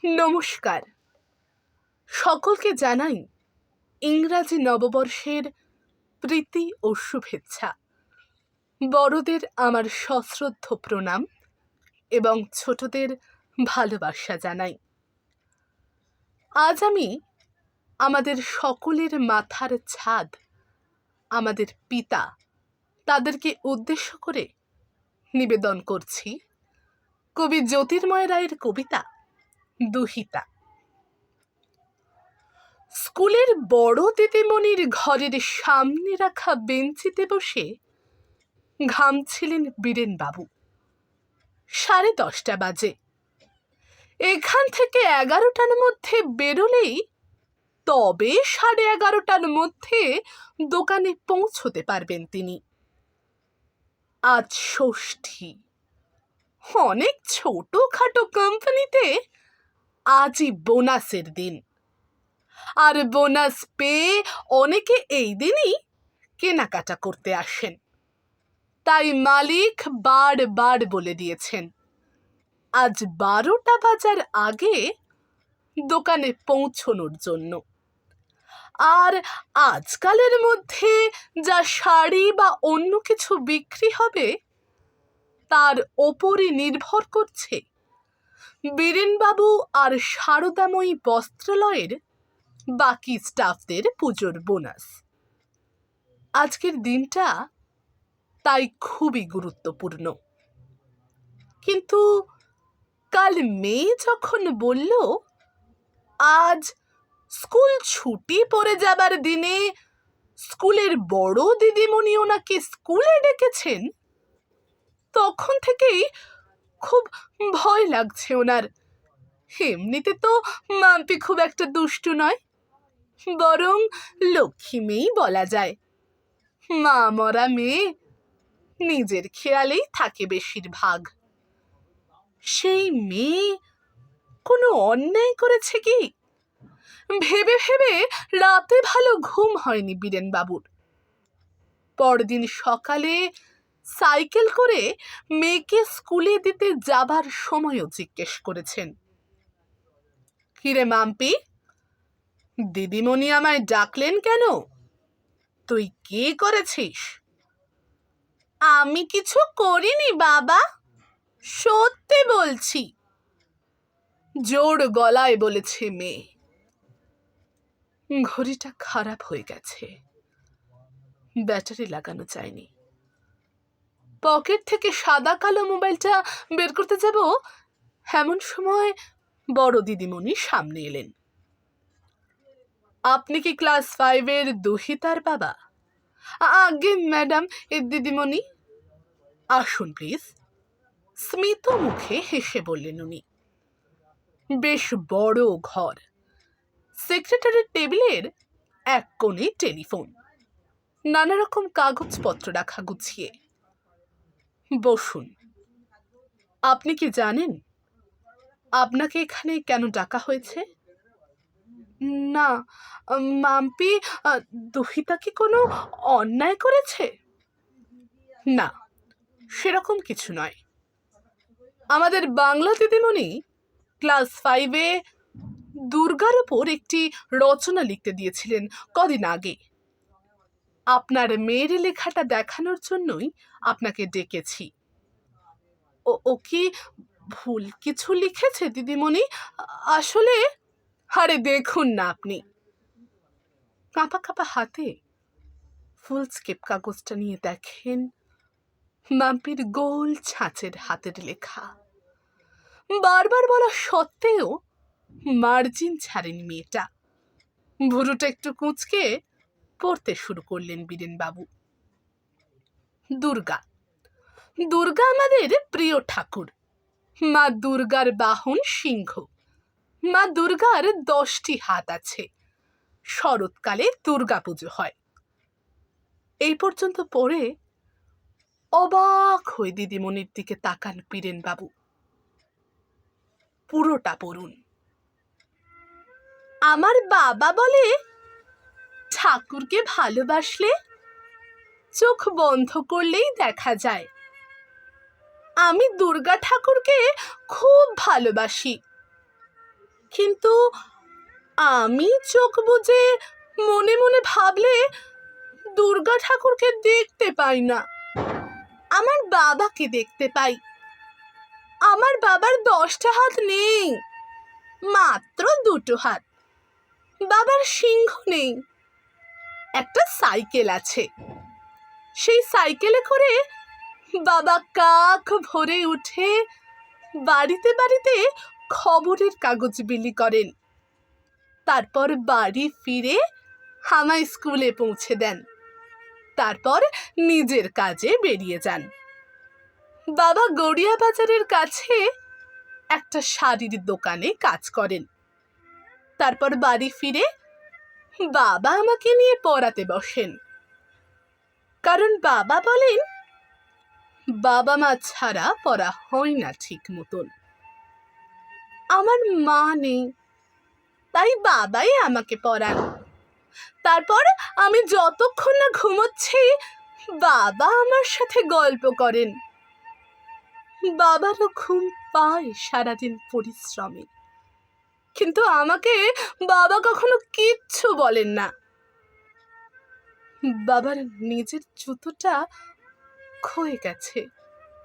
নমস্কার। সকলকে জানাই ইংরাজি নববর্ষের প্রীতি ও শুভেচ্ছা। বড়দের আমার সশ্রদ্ধ প্রণাম এবং ছোটদের ভালোবাসা জানাই। আজ আমি আমাদের সকলের মাথার ছাদ, আমাদের পিতা, তাদেরকে উদ্দেশ্য করে নিবেদন করছি কবি জ্যোতির্ময় রায়ের কবিতা দুহিতা। স্কুলের বড় দিদিমণির ঘরের সামনে রাখা বেঞ্চিতে বসে ঘামছিলেন বীরেনবাবু। 10:30 বাজে। এখান থেকে 11টার মধ্যে বেরোলেই তবে 11:30টার মধ্যে দোকানে পৌঁছতে পারবেন তিনি। আজ ষষ্ঠী। অনেক ছোটখাটো কোম্পানিতে আজই বোনাসের দিন, আর বোনাস পেয়ে অনেকে এই দিনই কেনাকাটা করতে আসেন। তাই মালিক বারবার বলে দিয়েছেন আজ 12টা বাজার আগে দোকানে পৌঁছনোর জন্য। আর আজকালের মধ্যে যা শাড়ি বা অন্য কিছু বিক্রি হবে তার ওপরই নির্ভর করছে বীরেনবাবু আর সারদাময়ী বস্ত্রালয়ের বাকি স্টাফদের পুজোর বোনাস। আজকের দিনটা তাই খুবই গুরুত্বপূর্ণ। কিন্তু কাল মেয়ে যখন বলল আজ স্কুল ছুটি পড়ে যাবার দিনে স্কুলের বড় দিদিমণি ওনাকে স্কুলে ডেকেছেন, তখন থেকেই খুব ভয় লাগছে ওনার। এমনিতে তো মাম্পি খুব একটা দুষ্টু নয়, বরং লক্ষ্মী মেয়েই বলা যায়। মা মরা মেয়ে, নিজের খেয়ালেই থাকে বেশিরভাগ। সেই মেয়ে কোনো অন্যায় করেছে কি ভেবে ভেবে রাতে ভালো ঘুম হয়নি বীরেনবাবুর। পরদিন সকালে সাইকেল করে মেয়েকে স্কুলে দিতে যাবার সময়ও জিজ্ঞেস করেছেন, কিরে মাম্পি, দিদিমণি আমায় ডাকলেন কেন? তুই কি করেছিস? আমি কিছু করিনি বাবা, সত্যি বলছি, জোর গলায় বলেছে মেয়ে। ঘড়িটা খারাপ হয়ে গেছে, ব্যাটারি লাগানো যায়নি। পকেট থেকে সাদা কালো মোবাইলটা বের করতে যাব, এমন সময় বড় দিদিমণি সামনে এলেন। আপনি কি ক্লাস 5-এর দুহিতার বাবা? আগে ম্যাডাম, এ দিদিমণি। আসুন প্লিজ, স্মিত মুখে হেসে বললেন উনি। বেশ বড় ঘর, সেক্রেটারির টেবিলের এক কোণে টেলিফোন, নানা রকম কাগজপত্র রাখা গুছিয়ে। বসুন। আপনি কি জানেন আপনাকে এখানে কেন ডাকা হয়েছে? না মাম্পি, দুহিতা কি কোনো অন্যায় করেছে? না, সেরকম কিছু নয়। আমাদের বাংলা দিদিমণি ক্লাস 5-এ দুর্গার উপর একটি রচনা লিখতে দিয়েছিলেন কদিন আগে। আপনার মেয়ের লেখাটা দেখানোর জন্যই আপনাকে ডেকেছি। ও কি ভুল কিছু লিখেছে দিদিমণি? আসলে আরে দেখুন না আপনি। কাঁপা কাঁপা হাতে ফুলস্কেপ কাগজটা নিয়ে দেখেন মাম্পির গোল ছাঁচের হাতের লেখা। বারবার বলা সত্ত্বেও মার্জিন ছাড়েনি মেয়েটা। ভুরুটা একটু কুঁচকে পড়তে শুরু করলেন বীরেনবাবু। দুর্গা, দুর্গা আমাদের প্রিয় ঠাকুর। মা দুর্গার বাহন সিংহ। মা দুর্গার 10টি হাত আছে। শরৎকালে দুর্গা পুজো হয়। এই পর্যন্ত পড়ে অবাক হয়ে দিদিমণির দিকে তাকান বীরেনবাবু। পুরোটা পড়ুন। আমার বাবা বলে ঠাকুরকে ভালোবাসলে চোখ বন্ধ করলেই দেখা যায়। আমি দুর্গা ঠাকুরকে খুব ভালোবাসি। কিন্তু আমি চোখ বুজে মনে মনে ভাবলে দুর্গা ঠাকুরকে দেখতে পাই না, আমার বাবাকে দেখতে পাই। আমার বাবার 10টা হাত নেই, মাত্র 2টো হাত। বাবার সিংহ নেই, একটা সাইকেল আছে। সেই সাইকেলে করে বাবা কাক ভরে উঠে বাড়িতে বাড়িতে খবরের কাগজ বিলি করেন। তারপর বাড়ি ফিরে আমায় স্কুলে পৌঁছে দেন। তারপর নিজের কাজে বেরিয়ে যান। বাবা গড়িয়া বাজারের কাছে একটা শাড়ির দোকানে কাজ করেন। তারপর বাড়ি ফিরে বাবা আমাকে নিয়ে পড়াতে বসেন, কারণ বাবা বলেন বাবা মা ছাড়া পড়া হয় না ঠিক মতন। আমার মা নেই, তাই বাবাই আমাকে পড়ান। তারপর আমি যতক্ষণ না ঘুমোচ্ছি বাবা আমার সাথে গল্প করেন। বাবারও ঘুম পায় সারাদিন পরিশ্রমে, কিন্তু আমাকে বাবা কখনো কিচ্ছু বলেন না। বাবার নিজের জুতোটা ক্ষয়ে গেছে,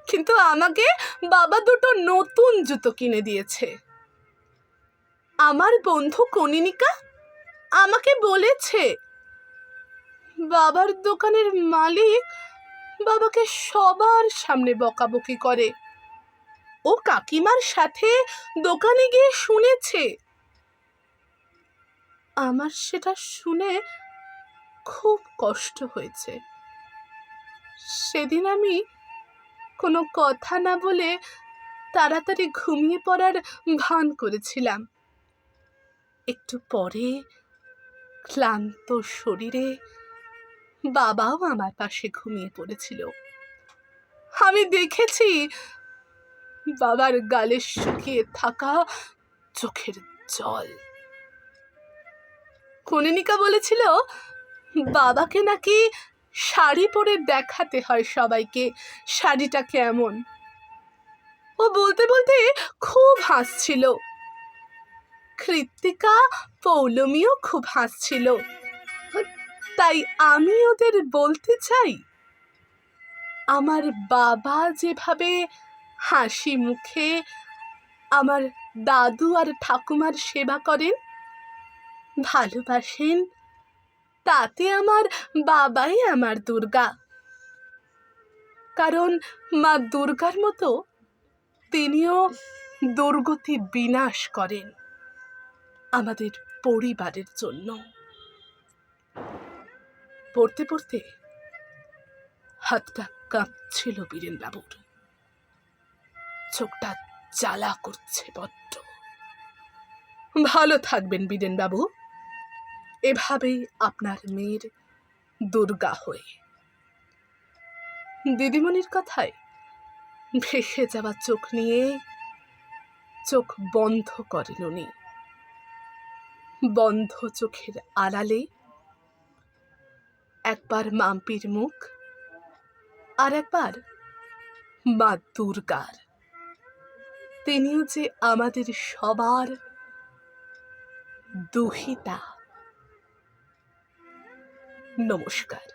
কিন্তু আমাকে বাবা 2টো নতুন জুতো কিনে দিয়েছে। আমার বন্ধু কনিনিকা আমাকে বলেছে বাবার দোকানের মালিক বাবাকে সবার সামনে বকাবকি করে। ও কাকিমার সাথে দোকানে গিয়ে শুনেছে। আমার সেটা শুনে খুব কষ্ট হয়েছে। সেদিন আমি কোনো কথা না বলে তাড়াতাড়ি ঘুমিয়ে পড়ার ভান করেছিলাম। একটু পরে ক্লান্ত শরীরে বাবাও আমার পাশে ঘুমিয়ে পড়েছিল। আমি দেখেছি বাবার গালে শুকিয়ে থাকা চোখের জল। কনিনিকা বলেছিল বাবাকে নাকি শাড়ি পরে দেখাতে হয় সবাইকে শাড়িটা কেমন। ও বলতে বলতে খুব হাসছিল। কৃত্তিকা পৌলমীও খুব হাসছিল। তাই আমি ওদের বলতে চাই, আমার বাবা যেভাবে হাসি মুখে আমার দাদু আর ঠাকুমার সেবা করেন, ভালোবাসেন, তাতে আমার বাবাই আমার দুর্গা। কারণ মা দুর্গার মতো তিনিও দুর্গতি বিনাশ করেন আমাদের পরিবারের জন্য। পড়তে পড়তে হাতটা কাঁপছিল বীরেন বাবুর, চোখটা জ্বালা করছে বড্ড। ভালো থাকবেন বীরেন বাবু, এভাবেই আপনার মেয়ের দুর্গা হয়ে। দিদিমণির কথায় ভেসে যাওয়া চোখ নিয়ে চোখ বন্ধ করেন উনি। বন্ধ চোখের আড়ালে একবার মাম্পির মুখ, আর একবার মা দুর্গার। তিনিও যে আমাদের সবার দুহিতা। নমস্কার।